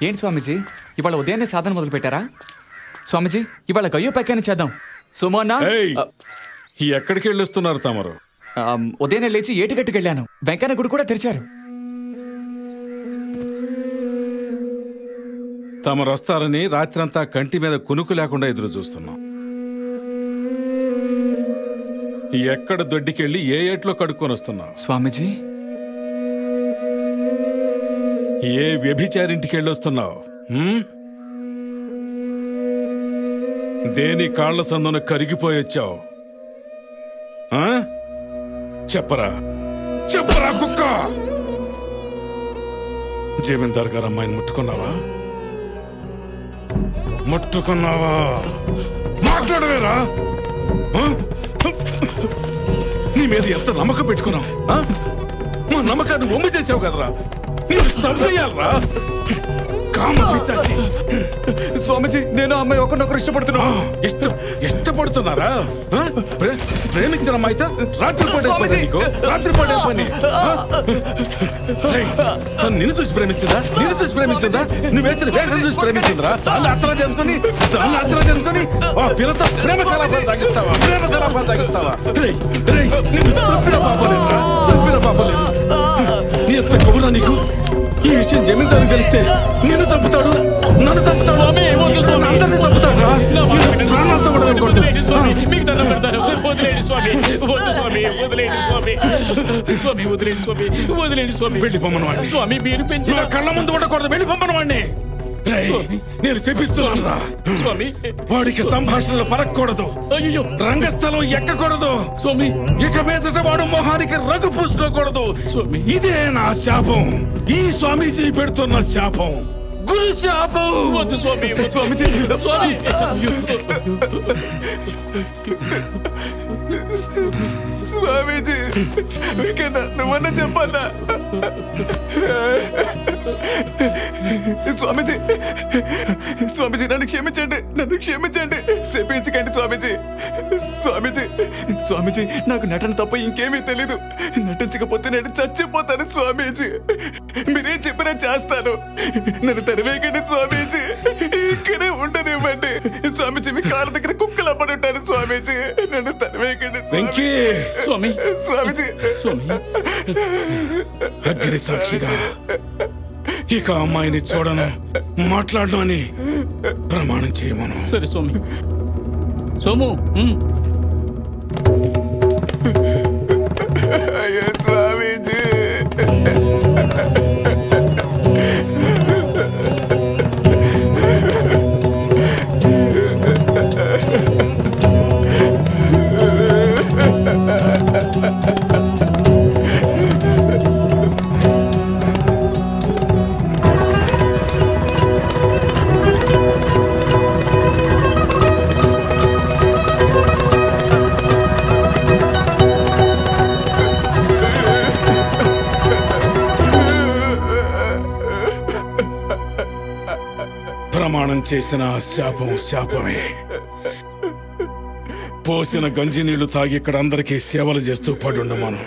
ఏంటి స్వామీజీ, ఇవాళ ఉదయాన్నే సాధన మొదలు పెట్టారా? స్వామీజీ, ఇవాళ గయ్యో పైకాన్ని చేద్దాం. సుమోన్నా, ఎక్కడికి వెళ్ళొస్తున్నారు తమరు? ఉదయాన్నే లేచి ఏటిగట్టుకు వెళ్ళాను. వెంకన్న గుడి కూడా తెరిచారు. తమరు వస్తారని రాత్రంతా కంటి మీద కునుకు లేకుండా ఎదురు చూస్తున్నాం. ఎక్కడ దొడ్డికెళ్ళి ఏ ఏట్లో కడుక్కొని వస్తున్నావు? స్వామీజీ, ఏ వ్యభిచారింటికి వెళ్ళొస్తున్నావు? దేని కాళ్ల సందున కరిగిపోయొచ్చావు? చెప్పరా చెప్పరా కుక్క! జమీందార్ గారు అమ్మాయిని ముట్టుకున్నావా? ముట్టుకున్నావా? మాట్లాడవేరా? నీ మీద ఎంత నమ్మకం పెట్టుకున్నావు? మా నమ్మకాన్ని వమ్ము చేసావు కదరా. చంపేయాలరా కామ పిశాచి! స్వామీజీ, నేను అమ్మాయి ఒకరినొకరు ఇష్టపడుతున్నారా? ప్రేమించిన అమ్మాయితో రాత్రిపూట పని. తను నిన్ను చూసి ప్రేమించిందా? నువ్వు వేసిన వేషం చూసి ప్రేమించిందిరా? దాన్ని అస్త్రం చేసుకుని ఆ పిల్లతో ప్రేమ కలాపాలు సాగిస్తావా? చంపిన పాపలేదు. నీ ఎంత కబురా నీకు? ఈ విషయం జమీందారు తెలిస్తే నిన్ను చంపుతాడు, నన్ను చంపుతాడు, అందరినీ చంపుతాడు. ప్రాణాలతో కూడా వెళ్ళిపోమ్మను వాడిని. స్వామి, మీరు పెంచిన కళ్ళ ముందు ఉండకూడదు. వెళ్ళిపోమ్మను వాడిని. నేను చెప్పిస్తున్నాను రా. వాడికి సంభాషణలు పరక్కూడదు, రంగస్థలం ఎక్కకూడదు. స్వామి, ఇక మీదట వాడు మొహానికి రంగు పూసుకోకూడదు. ఇదే నా శాపం. ఈ స్వామీజీ పెడుతున్న శాపం, గురు శాపం. వద్దు స్వామి, స్వామీజీ. స్వామీజీ, నువ్వన్నా చెప్పన్నా? స్వామీజీ నన్ను క్షమించండి. శపించకండి స్వామీజీ. నాకు నటన తప్ప ఇంకేమీ తెలీదు. నటించకపోతే నేను చచ్చిపోతాను స్వామీజీ. మీరేం చెప్పినా చేస్తాను. నన్ను తరివేయకండి స్వామీజీ. ఇక్కడే ఉండనివ్వండి స్వామీజీ. మీ కాళ్ళ దగ్గర కుక్కలా పడి ఉంటాను స్వామీజీ. నన్ను తరివేయకండి స్వామీజీ. అగ్ని సాక్షిగా ఇక అమ్మాయిని చూడను, మాట్లాడను అని ప్రమాణం చేయమను. సరే సోము. అయ్యో స్వామీజీ. ప్రమాణం చేసిన శాపమే. పోసిన గంజి నీళ్లు తాగి ఇక్కడ అందరికీ సేవలు చేస్తూ పడుండమాను.